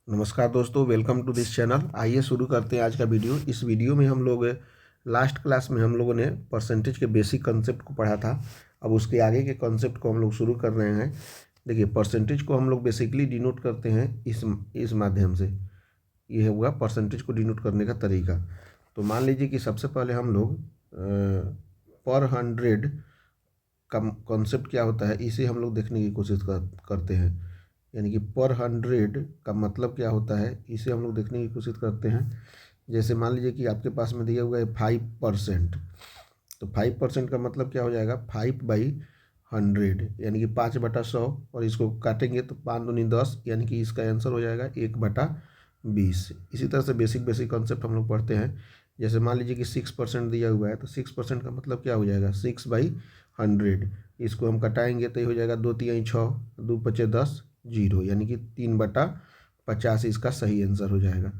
नमस्कार दोस्तों, welcome to this channel. आइए शुरू करते हैं आज का वीडियो। इस वीडियो में हम लोग लास्ट क्लास में हम लोगों ने परसेंटेज के बेसिक कंसेप्ट को पढ़ा था। अब उसके आगे के कंसेप्ट को हम लोग शुरू कर रहे हैं। देखिए, परसेंटेज को हम लोग बेसिकली डिनोट करते हैं इस माध्यम से। ये हुआ परसेंटेज को डिनोट करने का तरीका। तो मान लीजिए कि सबसे पहले हम लोग पर 100 का कॉन्सेप्ट क्या होता है, इसे हम लोग देखने की कोशिश करते हैं। यानी कि पर 100 का मतलब क्या होता है, इसे हम लोग देखने की कोशिश करते हैं। जैसे मान लीजिए कि आपके पास में दिया हुआ है 5%। तो 5% का मतलब क्या हो जाएगा, 5/100 यानी कि 5/100। और इसको काटेंगे तो 5 दूनी 10, यानी कि इसका आंसर हो जाएगा 1/20। इसी तरह से बेसिक बेसिक कॉन्सेप्ट हम लोग पढ़ते हैं। जैसे मान लीजिए कि 6% दिया हुआ है, तो 6% का मतलब क्या हो जाएगा, 6/100। इसको हम कटाएंगे तो ये हो जाएगा 2 तिहाई 6, 2 पचे 10, 0, यानी कि 3/50 इसका सही आंसर हो जाएगा।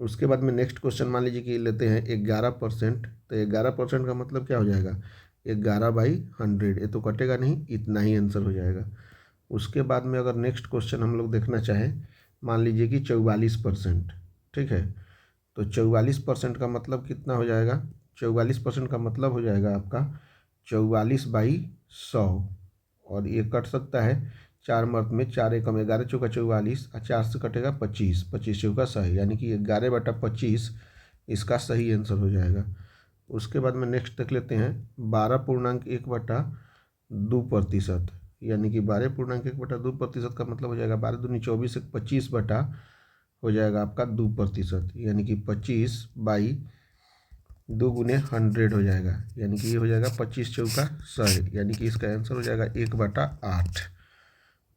उसके बाद में नेक्स्ट क्वेश्चन मान लीजिए कि लेते हैं 11%। तो 11% का मतलब क्या हो जाएगा, 11/100। ये तो कटेगा नहीं, इतना ही आंसर हो जाएगा। उसके बाद में अगर नेक्स्ट क्वेश्चन हम लोग देखना चाहें, मान लीजिए कि 44%। ठीक है, तो 44% का मतलब कितना हो जाएगा, 44% का मतलब हो जाएगा आपका 44/100। और ये कट सकता है 4 मर्द में, 4 एकम 11 चौका 44, और 4 से कटेगा 25, 25 चौका 100, यानी कि 11/25 इसका सही आंसर हो जाएगा। उसके बाद में नेक्स्ट देख लेते हैं 12.1/2%। यानी कि 12.1/2% का मतलब हो जाएगा 12 दूनी 24, 25 बटा हो जाएगा आपका 2%, यानी कि 25/2 × 100 हो जाएगा। यानी कि ये हो जाएगा 25 चौका 100, यानी कि इसका आंसर हो जाएगा 1/8।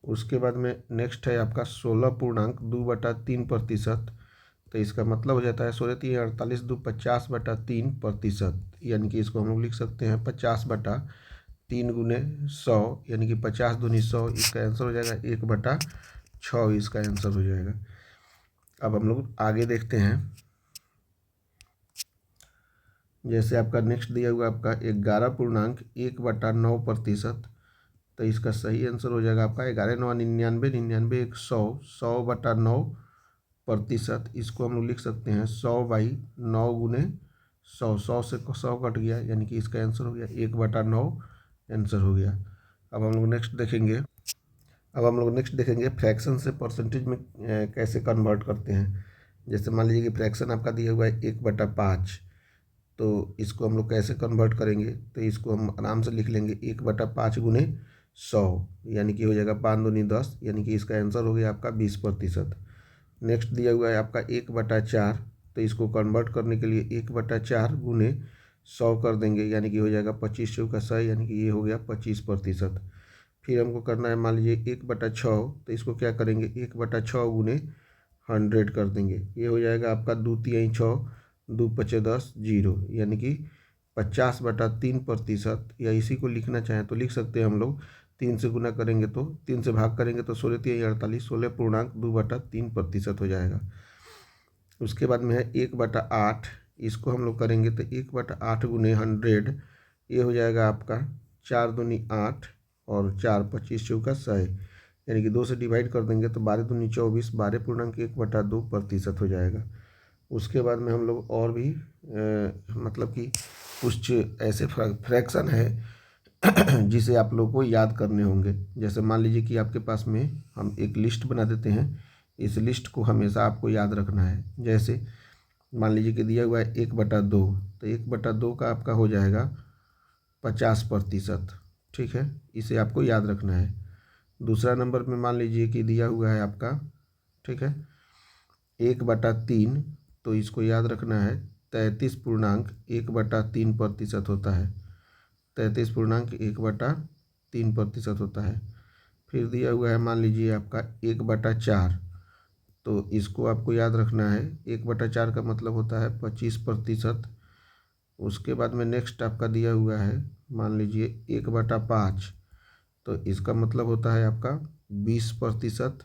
उसके बाद में नेक्स्ट है आपका 16.2/3%। तो इसका मतलब हो जाता है 16×3 = 48, 2 50/3%। यानी कि इसको हम लोग लिख सकते हैं 50/3 × 100, यानी कि 50 दूनी 100, इसका आंसर हो जाएगा 1/6 इसका आंसर हो जाएगा। अब हम लोग आगे देखते हैं। जैसे आपका नेक्स्ट दिया हुआ आपका 11.1/9%। तो इसका सही आंसर हो जाएगा आपका 11×9 = 99, 99 × 100, 100/9%। इसको हम लोग लिख सकते हैं 100/9 × 100, 100 से 100 कट गया, यानी कि इसका आंसर हो गया 1/9 आंसर हो गया। अब हम लोग नेक्स्ट देखेंगे फ्रैक्शन से परसेंटेज में कैसे कन्वर्ट करते हैं। जैसे मान लीजिए कि फ्रैक्शन आपका दिया हुआ है 1/5। तो इसको हम लोग कैसे कन्वर्ट करेंगे, तो इसको हम आराम से लिख लेंगे 1/5 × 100, यानी कि हो जाएगा 5 दूनी 10, यानी कि इसका आंसर हो गया आपका 20%। नेक्स्ट दिया हुआ है आपका 1/4। तो इसको कन्वर्ट करने के लिए 1/4 × 100 कर देंगे, यानी कि हो जाएगा 25 चौका 100, यानी कि ये हो गया 25%। फिर हमको करना है मान लीजिए 1/6। तो इसको क्या करेंगे, 1/6 × 100 कर देंगे, ये हो जाएगा आपका 2 तिहाई 6, 2 पचे 10, 0, यानी कि 50/3%। या इसी को लिखना चाहें तो लिख सकते हैं हम लोग, 3 से गुना करेंगे तो 3 से भाग करेंगे तो 16 तिहाई 48, 16.2/3% हो जाएगा। उसके बाद में है 1/8। इसको हम लोग करेंगे तो 1/8 × 100, ये हो जाएगा आपका 4 दूनी 8, और 4 25 चौका 100, यानी कि 2 से डिवाइड कर देंगे तो 12 दूनी 24, 12.1/2% हो जाएगा। उसके बाद में हम लोग और भी मतलब कि कुछ ऐसे फ्रैक्शन है जिसे आप लोग को याद करने होंगे। जैसे मान लीजिए कि आपके पास में हम एक लिस्ट बना देते हैं। इस लिस्ट को हमेशा आपको याद रखना है। जैसे मान लीजिए कि दिया हुआ है 1/2। तो 1/2 का आपका हो जाएगा 50%। ठीक है, इसे आपको याद रखना है। दूसरा नंबर में मान लीजिए कि दिया हुआ है आपका, ठीक है, 1/3। तो इसको याद रखना है 33.1/3% होता है। 33.1/3% होता है। फिर दिया हुआ है मान लीजिए आपका 1/4। तो इसको आपको याद रखना है, 1/4 का मतलब होता है 25%। उसके बाद में नेक्स्ट आपका दिया हुआ है मान लीजिए 1/5। तो इसका मतलब होता है आपका 20%।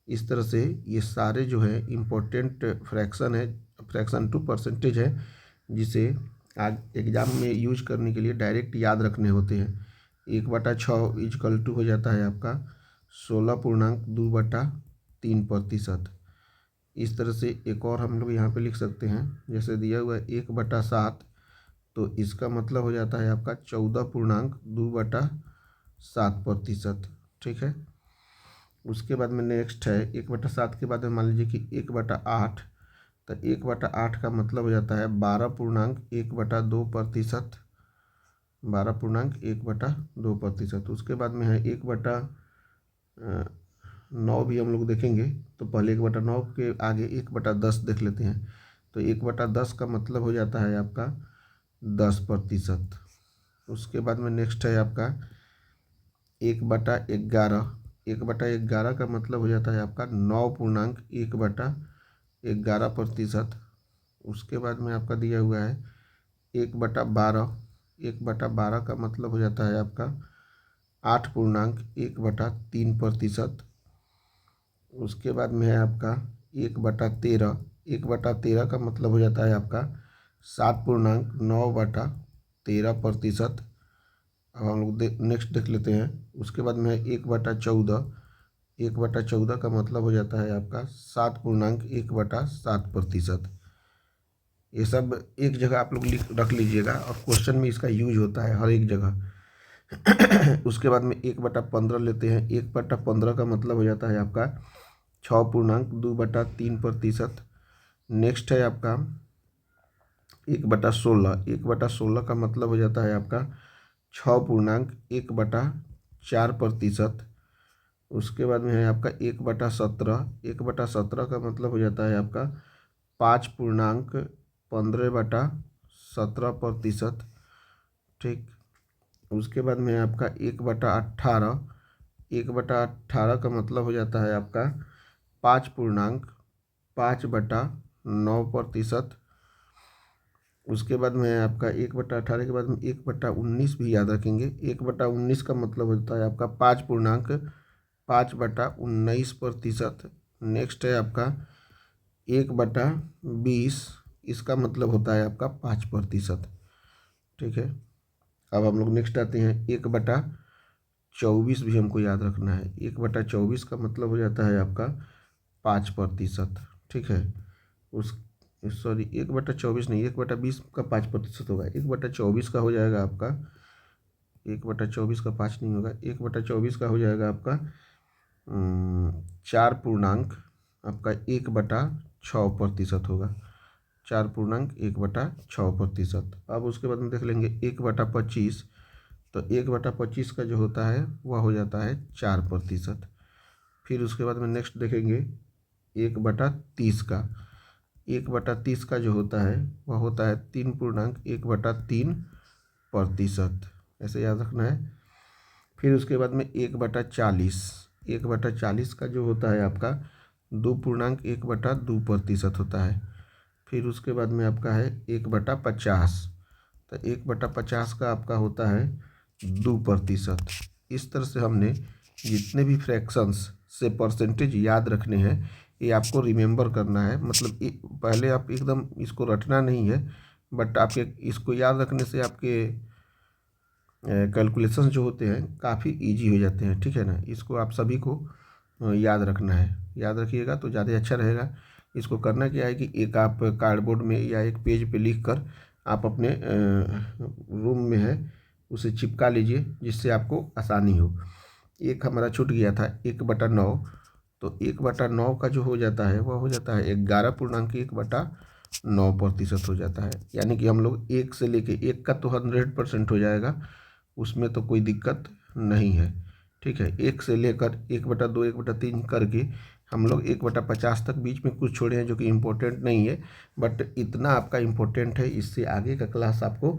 इस तरह से ये सारे जो है इम्पोर्टेंट फ्रैक्शन है, फ्रैक्शन टू परसेंटेज है, जिसे आज एग्ज़ाम में यूज करने के लिए डायरेक्ट याद रखने होते हैं। 1/6 = हो जाता है आपका 16.2/3। 3%। इस तरह से एक और हम लोग यहाँ पे लिख सकते हैं, जैसे दिया हुआ है 1/7, तो इसका मतलब हो जाता है आपका 14.2/7%। ठीक है। उसके बाद में नेक्स्ट है 1/7 के बाद में मान लीजिए कि 1/8, तो 1/8 का मतलब हो जाता है 12.1/2%। 12.1/2%। उसके बाद में है 1/9 भी हम लोग देखेंगे, तो पहले 1/9 के आगे 1/10 देख लेते हैं। तो 1/10 का मतलब हो जाता है आपका 10%। उसके बाद में नेक्स्ट है आपका 1/11। 1/11 का मतलब हो जाता है आपका 9.1/11%। उसके बाद में आपका दिया हुआ है 1/12। 1/12 का मतलब हो जाता है आपका 8.1/3%। उसके बाद में है आपका 1/13। 1/13 का मतलब हो जाता है आपका 7.9/13%। अब हम लोग नेक्स्ट देख लेते हैं। उसके बाद में है 1/14। 1/14 का मतलब हो जाता है आपका 7.1/7%। ये सब एक जगह आप लोग लिख रख लीजिएगा, और क्वेश्चन में इसका यूज होता है हर एक जगह। उसके बाद में 1/15 लेते हैं। 1/15 का मतलब हो जाता है आपका 6.2/3%। नेक्स्ट है आपका 1/16। 1/16 का मतलब हो जाता है आपका 6.1/4%। उसके बाद में है आपका 1/17। 1/17 का मतलब हो जाता है आपका 5.15/17%। ठीक। उसके बाद में है आपका 1/18। 1/18 का मतलब हो जाता है आपका 5.5/9%। उसके बाद में है आपका 1/18 के बाद में 1/19 भी याद रखेंगे। 1/19 का मतलब होता है आपका 5.5/19%। नेक्स्ट है आपका 1/20। इसका मतलब होता है आपका 5%। ठीक है। अब हम लोग नेक्स्ट आते हैं 1/24 भी हमको याद रखना है। 1/24 का मतलब हो जाता है आपका 5%। ठीक है। उस सॉरी 1/24 नहीं, 1/20 का 5% होगा। 1/24 का हो जाएगा आपका 1/24 का 5 नहीं होगा। 1/24 का हो जाएगा आपका 4.1/6% होगा। 4.1/6%। अब उसके बाद में देख लेंगे 1/25। तो 1/25 का जो होता है वह हो जाता है 4%। फिर उसके बाद में नेक्स्ट देखेंगे 1/30 का। 1/30 का जो होता है वह होता है 3.1/3%। ऐसे याद रखना है। फिर उसके बाद में 1/40। 1/40 का जो होता है आपका 2.1/2% होता है। फिर उसके बाद में आपका है 1/50। तो 1/50 का आपका होता है 2%। इस तरह से हमने जितने भी फ्रैक्शंस से परसेंटेज याद रखने हैं, ये आपको रिमेंबर करना है। मतलब पहले आप एकदम इसको रटना नहीं है, बट आपके इसको याद रखने से आपके कैलकुलेशंस जो होते हैं काफ़ी इजी हो जाते हैं। ठीक है ना। इसको आप सभी को याद रखना है। याद रखिएगा तो ज़्यादा अच्छा रहेगा। इसको करना क्या है कि एक आप कार्डबोर्ड में या एक पेज पे लिख कर आप अपने रूम में है उसे चिपका लीजिए, जिससे आपको आसानी हो। एक हमारा छूट गया था 1/9। तो 1/9 का जो हो जाता है वह हो जाता है 11.1/9% हो जाता है। यानी कि हम लोग एक से लेके एक का तो 100% हो जाएगा, उसमें तो कोई दिक्कत नहीं है। ठीक है। एक से लेकर 1/2 1/3 करके हम लोग 1/50 तक बीच में कुछ छोड़े हैं जो कि इम्पोर्टेंट नहीं है, बट इतना आपका इम्पोर्टेंट है। इससे आगे का क्लास आपको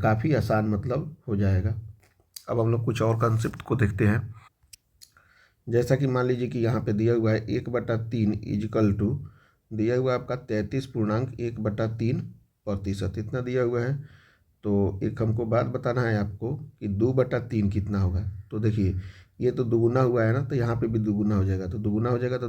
काफ़ी आसान मतलब हो जाएगा। अब हम लोग कुछ और कंसेप्ट को देखते हैं। जैसा कि मान लीजिए कि यहाँ पे दिया हुआ है 1/3 इजिकल टू दिया हुआ है आपका 33.1/3%। इतना दिया हुआ है। तो एक हमको बात बताना है आपको कि 2/3 कितना होगा। तो देखिए ये तो दुगुना हुआ है ना, तो यहाँ पे भी दुगुना हो जाएगा। तो दुगुना हो जाएगा तो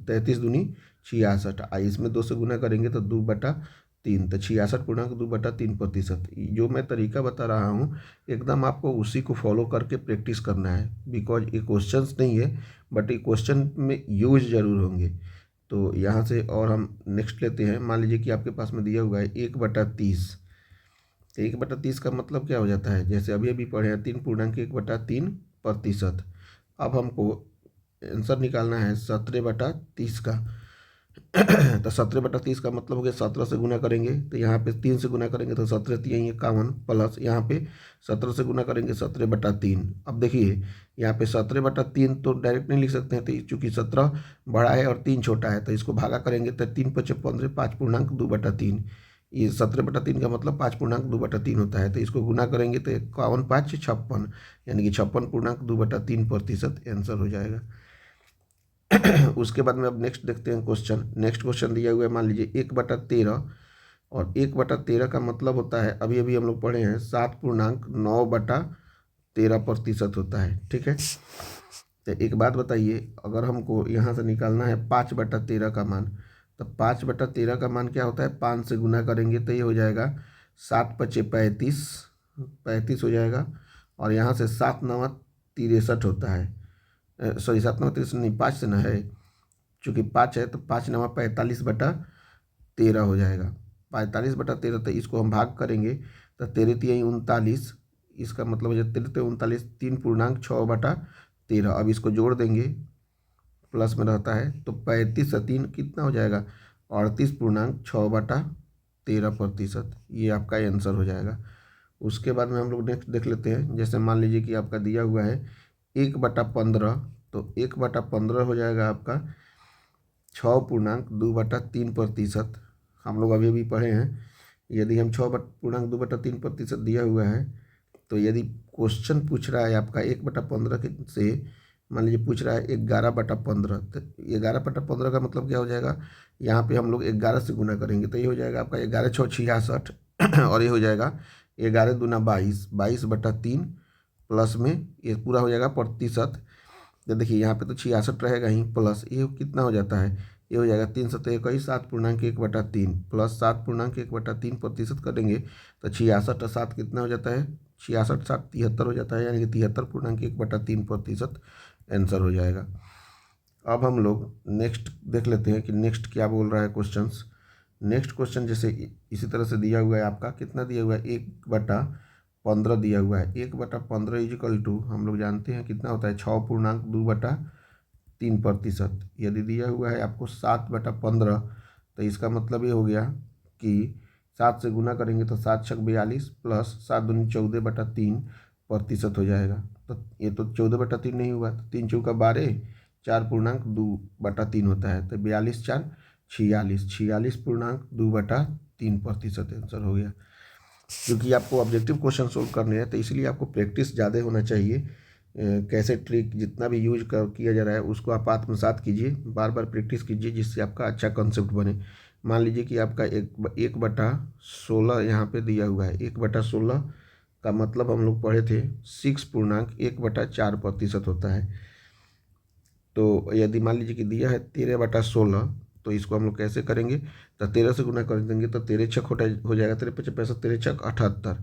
33 दूनी 66। इसमें 2 से गुना करेंगे तो 2/3 3, तो 66.2/3%। जो मैं तरीका बता रहा हूँ एकदम आपको उसी को फॉलो करके प्रैक्टिस करना है, बिकॉज ये क्वेश्चंस नहीं है बट ये क्वेश्चन में यूज जरूर होंगे। तो यहाँ से और हम नेक्स्ट लेते हैं। मान लीजिए कि आपके पास में दिया हुआ है 1/30। 1/30 का मतलब क्या हो जाता है, जैसे अभी अभी पढ़े हैं 3.1/3%। अब हमको आंसर निकालना है 17/30 का। तो 17/30 का मतलब हो गया 17 से गुना करेंगे तो यहाँ पे 3 से गुना करेंगे तो 17 3 51 प्लस यहाँ पे 17 से गुना करेंगे 17/3। अब देखिए यहाँ पे 17/3 तो डायरेक्ट नहीं लिख सकते हैं, तो चूंकि 17 बड़ा है और 3 छोटा है तो इसको भागा करेंगे तो 3×5 = 5.2/3। ये 17/3 का मतलब 5.2/3 होता है, तो इसको गुना करेंगे तो 51 5 56, यानी कि 56.2/3% आंसर हो जाएगा। उसके बाद में अब नेक्स्ट देखते हैं क्वेश्चन। नेक्स्ट क्वेश्चन दिया हुआ है, मान लीजिए 1/13, और 1/13 का मतलब होता है अभी अभी हम लोग पढ़े हैं 7.9/13% होता है। ठीक है, तो एक बात बताइए, अगर हमको यहाँ से निकालना है 5/13 का मान, तो 5/13 का मान क्या होता है, 5 से गुना करेंगे तो ये हो जाएगा 7×5 = 35 हो जाएगा, और यहाँ से 7×9 = 63 होता है। सॉरी 7×9 = 63 नहीं, 5 से ना है, चूँकि 5 है तो 5×9 = 45/13 हो जाएगा। 45/13, तो इसको हम भाग करेंगे तो 13×3 = 39। इसका मतलब हो जाए 13×3 = 39, 3.6/13। अब इसको जोड़ देंगे, प्लस में रहता है तो 35 से 3 कितना हो जाएगा, 38.6/13%। ये आपका आंसर हो जाएगा। उसके बाद में हम लोग नेक्स्ट देख लेते हैं। जैसे मान लीजिए कि आपका दिया हुआ है 1/15, तो 1/15 हो जाएगा आपका 6.2/3%। हम लोग अभी अभी पढ़े हैं, यदि हम 6.2/3% दिया हुआ है, तो यदि क्वेश्चन पूछ रहा है आपका 1/15 से, मान लीजिए पूछ रहा है 11/15, तो 11/15 का मतलब क्या हो जाएगा, यहाँ पे हम लोग 11 से गुना करेंगे तो ये हो जाएगा आपका 11×6 = 66, और ये हो जाएगा 11×2 = 22, 22/3 प्लस में ये पूरा हो जाएगा प्रतिशत। तो देखिए यहाँ पे तो 66 रहेगा ही, प्लस ये कितना हो जाता है, ये हो जाएगा 3×7 = 7.1/3 प्लस 7.1/3% करेंगे तो 66 और 7 कितना हो जाता है, 66 7 73 हो जाता है, यानी कि 73.1/3% आंसर हो जाएगा। अब हम लोग नेक्स्ट देख लेते हैं कि नेक्स्ट क्या बोल रहा है क्वेश्चंस। नेक्स्ट क्वेश्चन जैसे इसी तरह से दिया हुआ है, आपका कितना दिया हुआ है, 1/15 दिया हुआ है। 1/15 = हम लोग जानते हैं कितना होता है, 6.2/3%। यदि दिया हुआ है आपको 7/15, तो इसका मतलब ये हो गया कि 7 से गुना करेंगे तो 7×6 = 42 प्लस 7×2 = 14/3% हो जाएगा। तो ये तो 14/3 नहीं हुआ, तो 3×4 = 12, 4.2/3 होता है, तो 42×4 = 46, 46.2/3% आंसर हो गया। क्योंकि आपको ऑब्जेक्टिव क्वेश्चन सोल्व करने हैं तो इसलिए आपको प्रैक्टिस ज़्यादा होना चाहिए। कैसे ट्रिक जितना भी यूज किया जा रहा है उसको आप आत्मसात कीजिए, बार बार प्रैक्टिस कीजिए, जिससे आपका अच्छा कॉन्सेप्ट बने। मान लीजिए कि आपका 1/16 यहाँ पे दिया हुआ है। 1/16 का मतलब हम लोग पढ़े थे 6.1/4% होता है। तो यदि मान लीजिए कि दिया है 13/16, तो इसको हम लोग कैसे करेंगे, तो 13 से गुना कर देंगे तो 13×6 हो जाएगा 13×5 = 65, 13×6 = 78,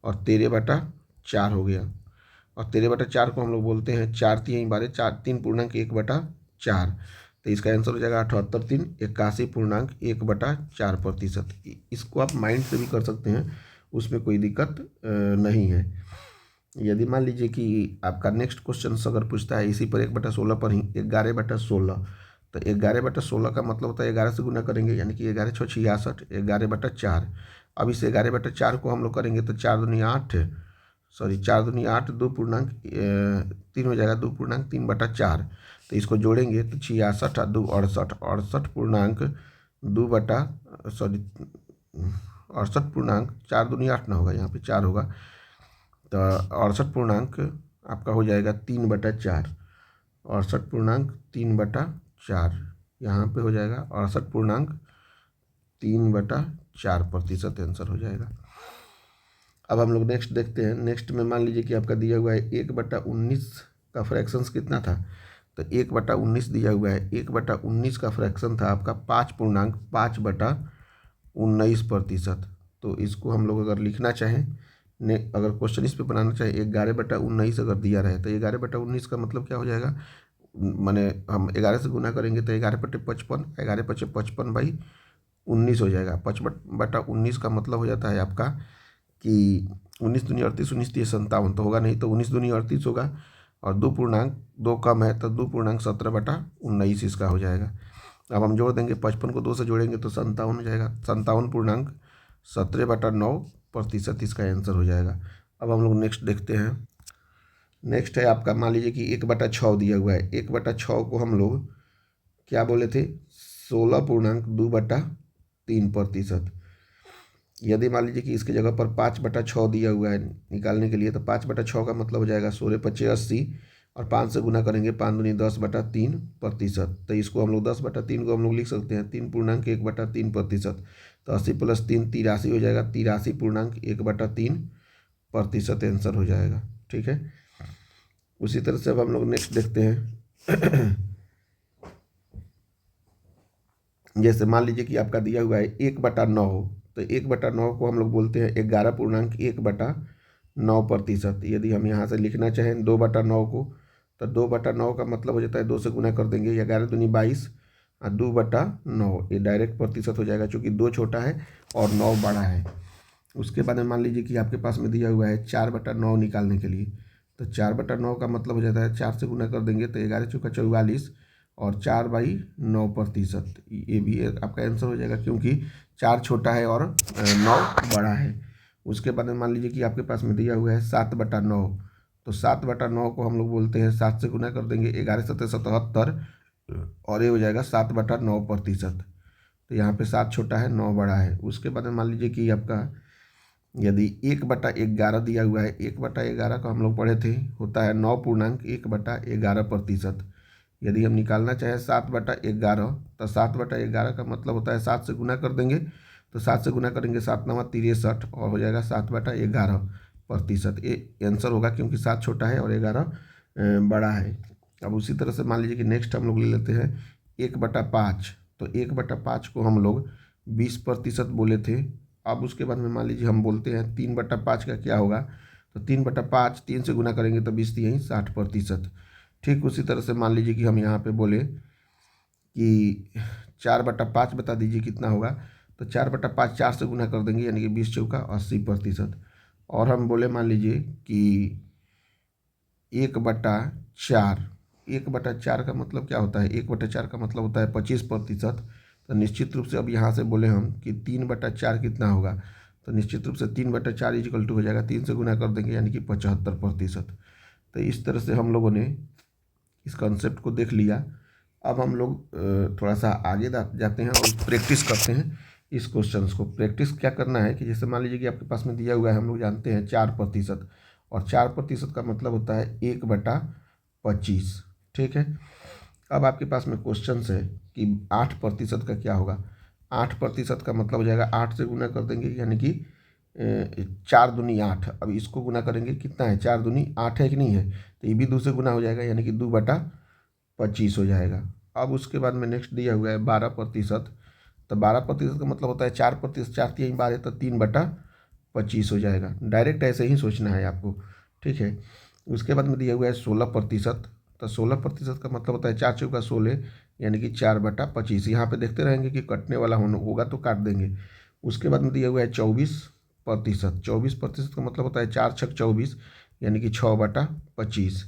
और 13/4 हो गया। और 13/4 को हम लोग बोलते हैं 4×3 = 12, 3.1/4, तो इसका आंसर हो जाएगा 78 3 81.1/4%। इसको आप माइंड से भी कर सकते हैं, उसमें कोई दिक्कत नहीं है। यदि मान लीजिए कि आपका नेक्स्ट क्वेश्चन अगर पूछता है इसी पर 1/16 पर ही 11/16, तो 11/16 का मतलब होता है 11 से गुना करेंगे, यानी कि 11×6 = 66, 11/4। अब इस 11/4 को हम लोग करेंगे तो 4×2 = 8, सॉरी 4×2 = 8, 2.3 हो जाएगा 2.3/4, तो इसको जोड़ेंगे तो 66 और 2 68, 68.2 सॉरी 68 4×2 = 8 ना होगा, यहाँ पे 4 होगा, तो 68 आपका हो जाएगा 3/4, 68.3/4 यहाँ पे हो जाएगा 68.3/4% आंसर हो जाएगा। अब हम लोग नेक्स्ट देखते हैं। नेक्स्ट में मान लीजिए कि आपका दिया हुआ है 1/19 का फ्रैक्शंस कितना था, तो 1/19 दिया हुआ है। 1/19 का फ्रैक्शन था आपका 5.5/15, 19%। तो इसको हम लोग अगर लिखना चाहें ने अगर क्वेश्चन इस पे बनाना चाहें 11/19 अगर दिया रहे तो 11/19 का मतलब क्या हो जाएगा, माने हम 11 से गुना करेंगे तो 11/55, 11/55/19 हो जाएगा। 5/19 का मतलब हो जाता है आपका कि 19×2 = 38, 19×3 = 57 तो होगा नहीं, तो 19×2 = 38 होगा और 2 कम है तो 2.17/19 इसका हो जाएगा। अब हम जोड़ देंगे, 55 को 2 से जोड़ेंगे तो 57 हो जाएगा, 57.17/9% इसका आंसर हो जाएगा। अब हम लोग नेक्स्ट देखते हैं। नेक्स्ट है आपका, मान लीजिए कि 1/6 दिया हुआ है। 1/6 को हम लोग क्या बोले थे, 16.2/3%। यदि मान लीजिए कि इसके जगह पर 5/6 दिया हुआ है निकालने के लिए, तो 5/6 का मतलब हो जाएगा 16×5 = 80 और 5 से गुना करेंगे 5×2 = 10/3%। तो इसको हम लोग 10/3 को हम लोग लिख सकते हैं 3.1/3%। तो 80 + 3 83 हो जाएगा, 83.1/3% आंसर हो जाएगा। ठीक है, उसी तरह से अब हम लोग नेक्स्ट देखते हैं। जैसे मान लीजिए कि आपका दिया हुआ है 1/9, तो 1/9 को हम लोग बोलते हैं 11.1/9%। यदि हम यहाँ से लिखना चाहें 2/9 को, तो 2/9 का मतलब हो जाता है 2 से गुना कर देंगे, 11×2 = 22 और 2/9 ये डायरेक्ट प्रतिशत हो जाएगा, चूँकि 2 छोटा है और 9 बड़ा है। उसके बाद में मान लीजिए कि आपके पास में दिया हुआ है 4/9 निकालने के लिए, तो 4/9 का मतलब हो जाता है 4 से गुना कर देंगे तो 11×4 = 44 और 4/9%। ये भी आपका आंसर हो जाएगा, क्योंकि 4 छोटा है और 9 बड़ा है। उसके बाद में मान लीजिए कि आपके पास में दिया हुआ है 7/9, तो 7/9 को हम लोग बोलते हैं 7 से गुना कर देंगे 11×7 = 77 और ये हो जाएगा 7/9%। तो यहाँ पे 7 छोटा है 9 बड़ा है। उसके बाद में मान लीजिए कि आपका यदि 1/11 दिया हुआ है, 1/11 का हम लोग पढ़े थे होता है 9.1/11%। यदि हम निकालना चाहें 7/11, तो 7/11 का मतलब होता है 7 से गुना कर देंगे, तो 7 से गुना करेंगे 7×9 = 63 और हो जाएगा 7/11%। ये आंसर होगा, क्योंकि 7 छोटा है और 11 बड़ा है। अब उसी तरह से मान लीजिए कि नेक्स्ट हम लोग ले लेते हैं 1/5, तो 1/5 को हम लोग 20% बोले थे। अब उसके बाद में मान लीजिए हम बोलते हैं 3/5 का क्या होगा, तो 3/5 3 से गुना करेंगे तो 20 यहीं 60%। ठीक उसी तरह से मान लीजिए कि हम यहाँ पे बोले कि 4/5 बता दीजिए कितना होगा, तो 4/5 4 से गुना कर देंगे, यानी कि 20×4 = 80%। और हम बोले मान लीजिए कि 1/4, 1/4 का मतलब क्या होता है, 1/4 का मतलब होता है 25%। तो निश्चित रूप से अब यहाँ से बोले हम कि 3/4 कितना होगा, तो निश्चित रूप से 3/4 = हो जाएगा, 3 से गुना कर देंगे यानी कि 75%। तो इस तरह से हम लोगों ने इस कॉन्सेप्ट को देख लिया। अब हम लोग थोड़ा सा आगे जाते हैं और प्रैक्टिस करते हैं इस क्वेश्चंस को। प्रैक्टिस क्या करना है कि जैसे मान लीजिए कि आपके पास में दिया हुआ है, हम लोग जानते हैं 4%, और 4% का मतलब होता है 1/25। ठीक है, अब आपके पास में क्वेश्चन है कि 8% का क्या होगा। 8% का मतलब हो जाएगा 8 से गुना कर देंगे, यानी कि 4×2 = 8। अब इसको गुना करेंगे, कितना है 4×2 = 8 है कि नहीं है, तो ये भी 2 से गुना हो जाएगा, यानी कि 2/25 हो जाएगा। अब उसके बाद में नेक्स्ट दिया हुआ है 12%, तो 12% का मतलब होता है 4%, 4×3 = 12, तो 3/25 हो जाएगा। डायरेक्ट ऐसे ही सोचना है आपको। ठीक है, उसके बाद में दिया हुआ है 16%, तो 16% का मतलब होता है 4×4 = 16, यानी कि 4/25। यहाँ पे देखते रहेंगे कि कटने वाला होगा तो काट देंगे। उसके बाद में दिया हुआ है 24%, 24% का मतलब होता है 4×6 = 24, यानी कि 6/25।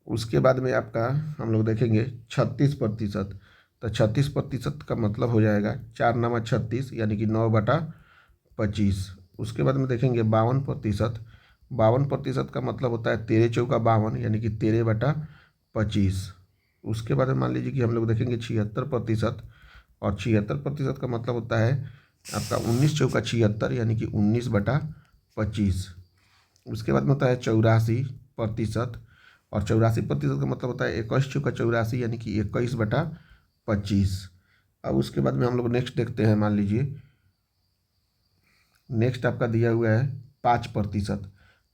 उसके बाद में आपका हम लोग देखेंगे 36%, तो 36% का मतलब हो जाएगा 4×9 = 36, यानी कि 9/25। उसके बाद में देखेंगे 52%, 52% का मतलब होता है 13×4 = 52, यानी कि 13/25। उसके बाद में मान लीजिए कि हम लोग देखेंगे 76%, और 76% का मतलब होता है आपका 19×4 = 76, यानी कि 19/25। उसके बाद में होता है 84%, और 84% का मतलब होता है 21×4 = 84, यानी कि 21/25। अब उसके बाद में हम लोग नेक्स्ट देखते हैं, मान लीजिए नेक्स्ट आपका दिया हुआ है 5%,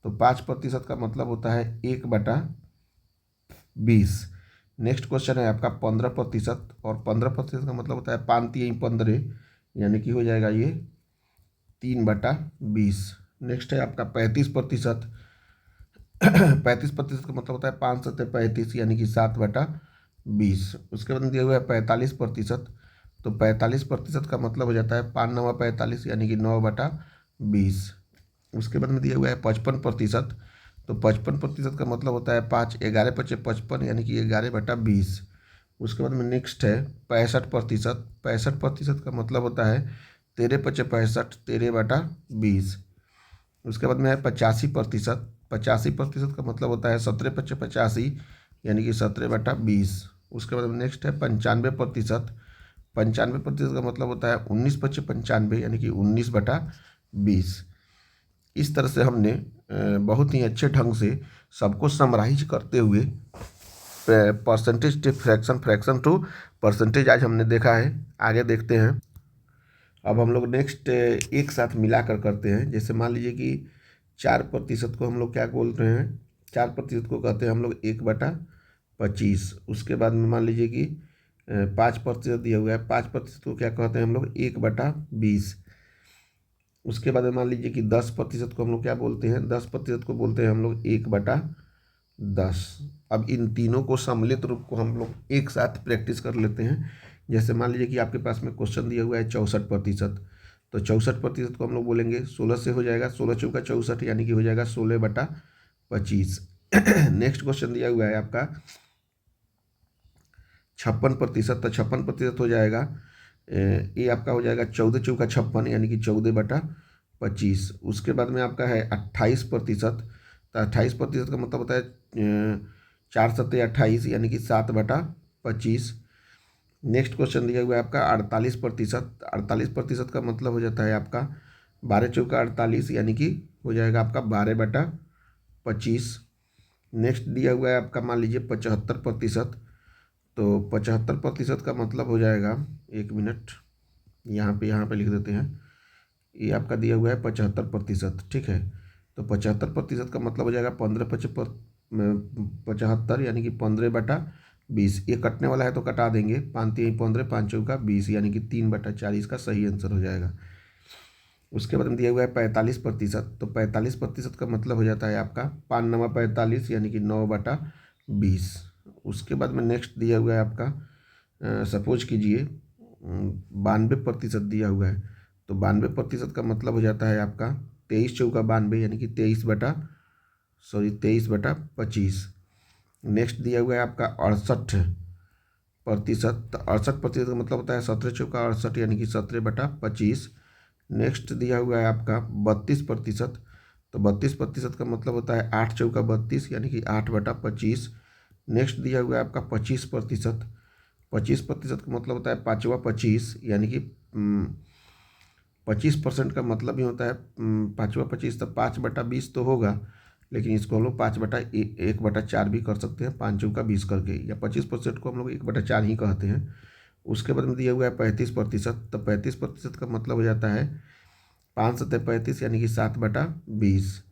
तो 5% का मतलब होता है 1/20। नेक्स्ट क्वेश्चन है आपका 15%, और 15% का मतलब होता है 5×3 = 15, यानी कि हो जाएगा ये 3/20। नेक्स्ट है आपका 35%। 35% का मतलब होता है 5×35 यानी कि 7/20। उसके बाद दिया हुआ है 45%। तो 45% का मतलब हो जाता है 5×9=45 यानी कि 9/20। उसके बाद में दिया हुआ है 55%। तो 55% का मतलब होता है 5, 11×5=55 यानी कि 11/20। उसके बाद में नेक्स्ट है 65%। 65% का मतलब होता है 13×5=65, 13/20। उसके बाद में है 85%। 85% का मतलब होता है 17×5=85 यानी कि 17/20। उसके बाद में नेक्स्ट है 95%। 95% का मतलब होता है 19×5=95 यानी कि 19/20। इस तरह से हमने बहुत ही अच्छे ढंग से सबको समराइज करते हुए percentage to fraction, fraction to percentage आज हमने देखा है। आगे देखते हैं। अब हम लोग नेक्स्ट एक साथ मिलाकर करते हैं। जैसे मान लीजिए कि 4% को हम लोग क्या बोल रहे हैं, 4% को कहते हैं हम लोग 1/25। उसके बाद में मान लीजिए कि 5% दिया हुआ है, 5% को क्या कहते हैं हम लोग 1/20। उसके बाद में मान लीजिए कि 10% को हम लोग क्या बोलते हैं, 10% को बोलते हैं हम लोग 1/10। अब इन तीनों को सम्मिलित रूप को हम लोग एक साथ प्रैक्टिस कर लेते हैं। जैसे मान लीजिए कि आपके पास में क्वेश्चन दिया हुआ है 64%। तो 64% को हम लोग बोलेंगे 16 से हो जाएगा, 16×4=64 यानी कि हो जाएगा 16/25। नेक्स्ट क्वेश्चन दिया हुआ है आपका 56%। तो 56% हो जाएगा, ये आपका हो जाएगा 14×4=56 यानी कि 14/25। उसके बाद में आपका है 28%। तो 28% का मतलब होता है 4×7=28 यानी कि 7/25। नेक्स्ट क्वेश्चन दिया हुआ है आपका 48%। 48% का मतलब हो जाता है आपका 12×4=48 यानी कि हो जाएगा आपका 12/25। नेक्स्ट दिया हुआ है आपका मान लीजिए 75%। तो 75% का मतलब हो जाएगा, 1 मिनट, यहाँ पे लिख देते हैं। ये आपका दिया हुआ है 75%, ठीक है। तो 75% का मतलब हो जाएगा 15×75 यानी कि 15/20। ये कटने वाला है तो कटा देंगे, 5×3=15, 5×4=20 यानी कि 3/4 इसका सही आंसर हो जाएगा। उसके बाद में दिया हुआ है 45%। तो 45% का मतलब हो जाता है आपका 5×9=45 यानी कि 9/20। उसके बाद में नेक्स्ट दिया हुआ है आपका सपोज कीजिए 92% दिया हुआ है। तो 92% का मतलब हो जाता है आपका 23×4=92 यानी कि 23/25। नेक्स्ट दिया हुआ है आपका 68%। तो 68% का मतलब होता है 17×4=68 यानी कि 17/25। नेक्स्ट दिया हुआ है आपका 32%। तो 32% का मतलब होता है 8×4=32 यानी कि 8/25। नेक्स्ट दिया हुआ है आपका 25%। 25% का मतलब होता है 5×25 यानी कि 25% का मतलब ही होता है 5×25, तो 5/20 तो होगा, लेकिन इसको हम लोग 5/1/4 भी कर सकते हैं, 5×20 करके, या 25% को हम लोग 1/4 ही कहते हैं। उसके बाद में दिया हुआ है 35%। तो 35% का मतलब हो जाता है 5×7=35 यानी कि 7/20।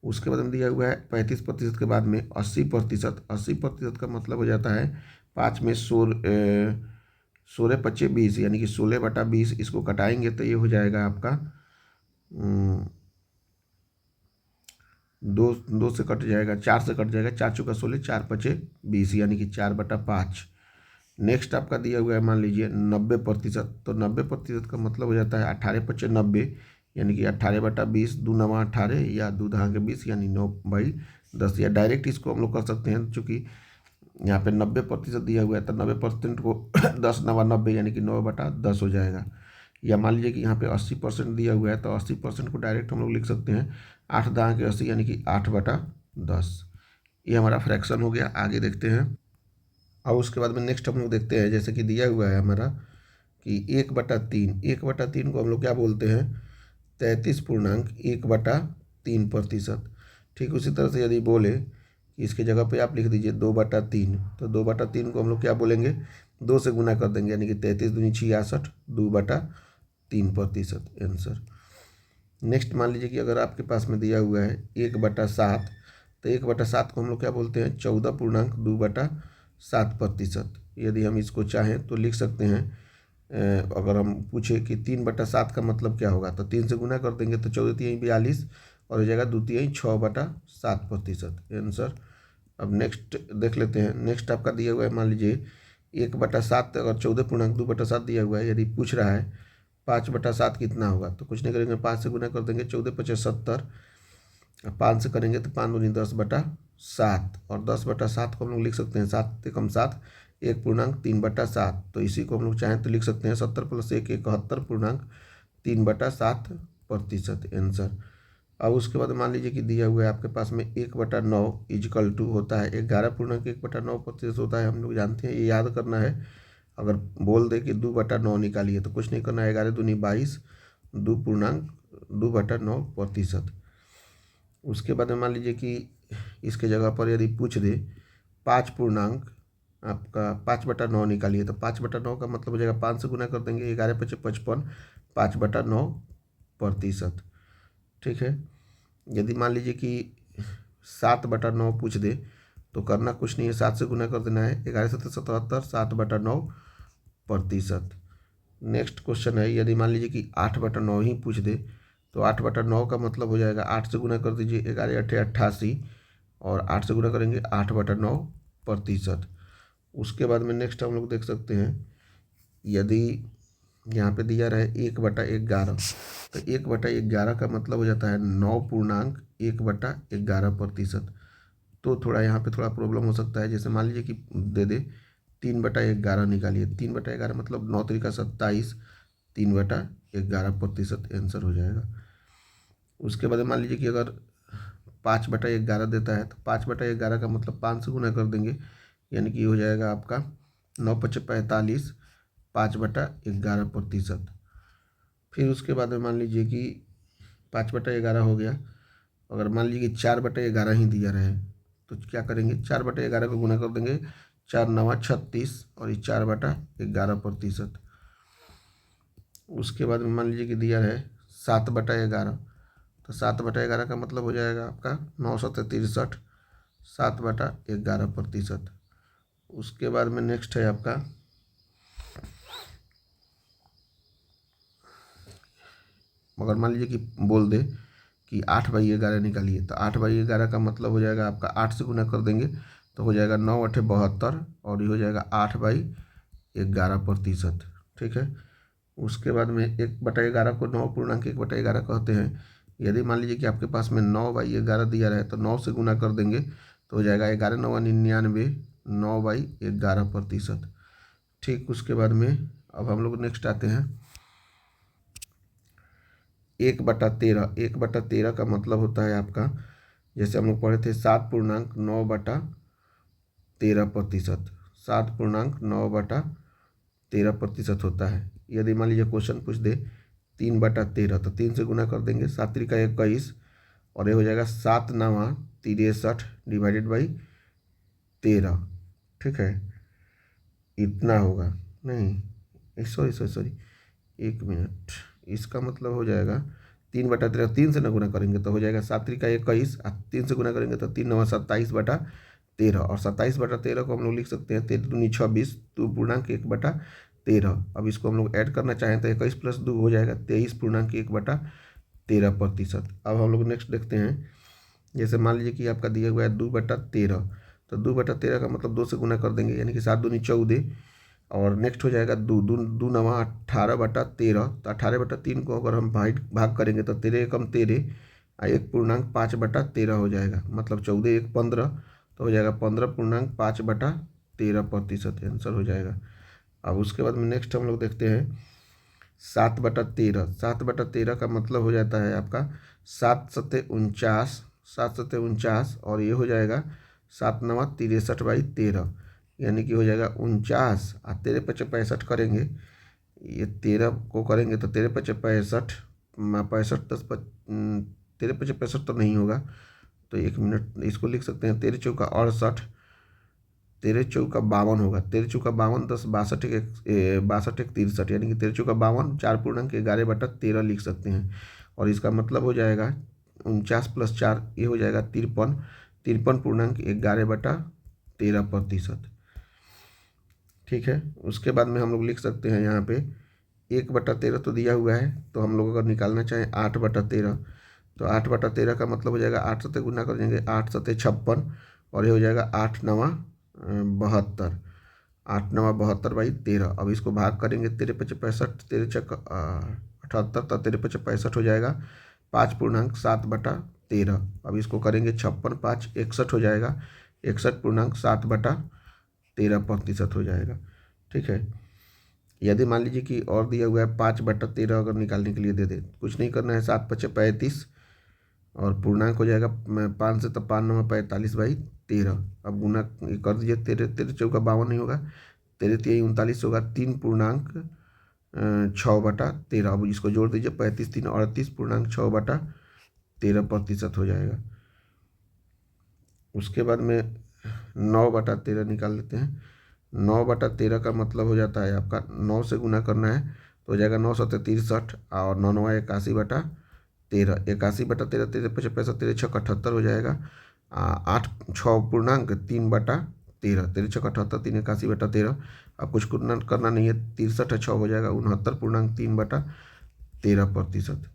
उसके बाद में दिया हुआ है 35% के बाद में 80%। 80% का मतलब हो जाता है 5 में 16×5=20 यानी कि 16/20। इसको कटाएंगे तो ये हो जाएगा आपका 2 से कट जाएगा, 4 से कट जाएगा, 4×4=16, 4×5=20 यानी कि 4/5। नेक्स्ट आपका दिया हुआ है मान लीजिए 90%। तो 90% का मतलब हो जाता है 18×5=90 यानी कि 18/20, 2×9=18 या 2×10⁻20 यानी 9/10। या डायरेक्ट इसको हम लोग कर सकते हैं, चूँकि यहाँ पे 90% दिया हुआ है तो 90% को 10×9=90 यानी कि 9/10 हो जाएगा। या मान लीजिए कि यहाँ पे 80% दिया हुआ है तो 80% को डायरेक्ट हम लोग लिख सकते हैं 8×10⁻80 यानी कि 8/10। ये हमारा फ्रैक्शन हो गया। आगे देखते हैं। और उसके बाद में नेक्स्ट हम लोग देखते हैं, जैसे कि दिया हुआ है हमारा कि 1/3। 1/3 को हम लोग क्या बोलते हैं, 33.1/3%। ठीक उसी तरह से यदि बोले कि इसके जगह पे आप लिख दीजिए 2/3, तो 2/3 को हम लोग क्या बोलेंगे, 2 से गुना कर देंगे यानी कि 33×2=66, 2/3% आंसर। नेक्स्ट मान लीजिए कि अगर आपके पास में दिया हुआ है 1/7। तो 1/7 को हम लोग क्या बोलते हैं, 14.2/7%। यदि हम इसको चाहें तो लिख सकते हैं अगर हम पूछे कि 3/7 का मतलब क्या होगा, तो 3 से गुना कर देंगे तो 14×3 = 42 और हो जाएगा 2×3 = 6/7%, आंसर। अब नेक्स्ट देख लेते हैं। नेक्स्ट आपका दिया हुआ है, मान लीजिए 1/7, अगर 14.2/7 दिया हुआ है, यदि पूछ रहा है 5/7 कितना होगा, तो कुछ नहीं करेंगे, 5 से गुना कर देंगे, 14×5 = 70। 5 से करेंगे तो 5×2 = 10/7, और 10/7 को हम लोग लिख सकते हैं 7 से कम 7, 1.3/7। तो इसी को हम लोग चाहें तो लिख सकते हैं 70 + 1 71.3/7%, आंसर। अब उसके बाद मान लीजिए कि दिया हुआ है आपके पास में 1/9 = होता है 11.1/9% होता है, हम लोग जानते हैं, ये याद करना है। अगर बोल दे कि 2/9 निकालिए तो कुछ नहीं करना है, 11×2 = 22, 2/9%। उसके बाद में मान लीजिए कि इसके जगह पर यदि पूछ दे 5/9 निकालिए, तो 5/9 का मतलब हो जाएगा 5 से गुना कर देंगे, 11×5 = 55, 5/9%, ठीक है। यदि मान लीजिए कि 7/9 पूछ दे तो करना कुछ नहीं है, 7 से गुना कर देना है, 11×7 = 77, 7/9%। नेक्स्ट क्वेश्चन है, यदि मान लीजिए कि 8/9 ही पूछ दे तो 8/9 का मतलब हो जाएगा 8 से गुना कर दीजिए, 11×8 = 88, और 8 से गुना करेंगे 8/9%। उसके बाद में नेक्स्ट हम लोग देख सकते हैं, यदि यहाँ पे दिया रहे 1/11, तो 1/11 का मतलब हो जाता है 9.1/11%। तो थोड़ा यहाँ पे थोड़ा प्रॉब्लम हो सकता है, जैसे मान लीजिए कि दे दे 3/11 निकालिए, 3/11 मतलब 9×3 = 27, 3/11%, आंसर हो जाएगा। उसके बाद मान लीजिए कि अगर 5/11 देता है, तो 5/11 का मतलब 5 से गुना कर देंगे, यानी कि हो जाएगा आपका 9×5 = 45, 5/11%। फिर उसके बाद में मान लीजिए कि 5/11 हो गया, अगर मान लीजिए कि 4/11 ही दिया रहे तो क्या करेंगे, 4/11 को गुना कर देंगे, 4×9 = 36, और ये 4/11%। उसके बाद में मान लीजिए कि दिया रहे 7/11, तो 7/11 का मतलब हो जाएगा आपका 9×7 = 63, 7/11%। उसके बाद में नेक्स्ट है आपका, मगर मान लीजिए कि बोल दे कि 8/11 निकालिए, तो 8/11 का मतलब हो जाएगा आपका 8 से गुना कर देंगे तो हो जाएगा 9×8 = 72, और ये हो जाएगा 8/11%, ठीक है। उसके बाद में 1/11 को 9.1/11 कहते हैं। यदि मान लीजिए कि आपके पास में 9/11 दिया रहे तो 9 से गुना कर देंगे तो हो जाएगा 11×9 = 99, 9/11%, ठीक। उसके बाद में अब हम लोग नेक्स्ट आते हैं 1/13। 1/13 का मतलब होता है आपका, जैसे हम लोग पढ़े थे 7.9/13%, 7.9/13% होता है। यदि मान लीजिए क्वेश्चन पूछ दे 3/13, तो 3 से गुना कर देंगे, 7×3 = 21, और ये हो जाएगा 7×9 = 63/13, ठीक है। इतना होगा, नहीं सॉरी सॉरी सॉरी, 1 मिनट, इसका मतलब हो जाएगा 3/13, 3 से न गुना करेंगे तो हो जाएगा 7×3 = 21, 3 से गुना करेंगे तो 3×9 = 27/13, और 27/13 को हम लोग लिख सकते हैं 13×2 = 26, 2.1/13। अब इसको हम लोग ऐड करना चाहें तो 21 + 2 हो जाएगा 23.1/13%। अब हम लोग नेक्स्ट देखते हैं, जैसे मान लीजिए कि आपका दिया हुआ है 2/13, तो 2/13 का मतलब 2 से गुना कर देंगे, यानी कि 7×2 = 14, और नेक्स्ट हो जाएगा 2×9 = 18/13, तो 18/3 को अगर हम भाग करेंगे तो 13×1 = 13, 1.5/13 हो जाएगा, मतलब 14×1 = 15, तो हो जाएगा 15.5/13%, आंसर हो जाएगा। अब उसके बाद में नेक्स्ट हम लोग देखते हैं 7/13। 7/13 का मतलब हो जाता है आपका 7×7 = 49, और ये हो जाएगा 7×9 = 63/13, यानी कि हो जाएगा 49, और 13×5 = 65 करेंगे, ये 13 को करेंगे तो 13×5 = 65, 13×5 = 65 तो नहीं होगा, तो 1 मिनट, इसको लिख सकते हैं 13×4 = 68, 13×4 = 52 होगा, 13×4 = 52, 10 62 1 63, यानी कि 13×4 = 52, 4.11/13 लिख सकते हैं, और इसका मतलब हो जाएगा 49 + 4, ये हो जाएगा 53, 53.11/13%, ठीक है। उसके बाद में हम लोग लिख सकते हैं यहाँ पे 1/13 तो दिया हुआ है, तो हम लोग अगर निकालना चाहें 8/13, तो 8/13 का मतलब हो जाएगा 8 से गुना कर देंगे, 8 सते 56, और ये हो जाएगा 8×9 72, 8×9 72/13। अब इसको भाग करेंगे, 13×5 = 65, 13×6 = 78, तो 13×5 = 65 हो जाएगा, 5.7/13। अब इसको करेंगे 56×5 = 61 हो जाएगा, 61.7/13% हो जाएगा। ठीक है। यदि मान लीजिए कि और दिया हुआ है 5/13 अगर निकालने के लिए दे दे, कुछ नहीं करना है, 7×5 = 35, और पूर्णांक हो जाएगा 5 से, तो 5×9 = 45/13। अब गुना कर दीजिए, 13×13 = 52 नहीं होगा, 13×3 = 39 होगा, 3.6/13। अब इसको जोड़ दीजिए, 35×3 = 38, 6/13% हो जाएगा। उसके बाद में 9/13 निकाल लेते हैं। 9/13 का मतलब हो जाता है आपका 9 से गुना करना है, तो हो जाएगा 9 सते 63, और 9×9 = 81/13, 81/13, 13×5 = 65, 13×6 = 78 हो जाएगा, 8×6 = 3/13, 13×6 = 78, 381/13। अब कुछ करना नहीं है, 63×6 हो जाएगा 69.3/13%।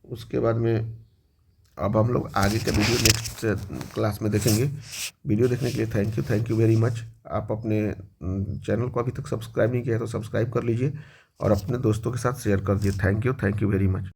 उसके बाद में अब हम लोग आगे का वीडियो नेक्स्ट क्लास में देखेंगे। वीडियो देखने के लिए थैंक यू वेरी मच। आप अपने चैनल को अभी तक सब्सक्राइब नहीं किया है तो सब्सक्राइब कर लीजिए, और अपने दोस्तों के साथ शेयर कर दीजिए। Thank you very much.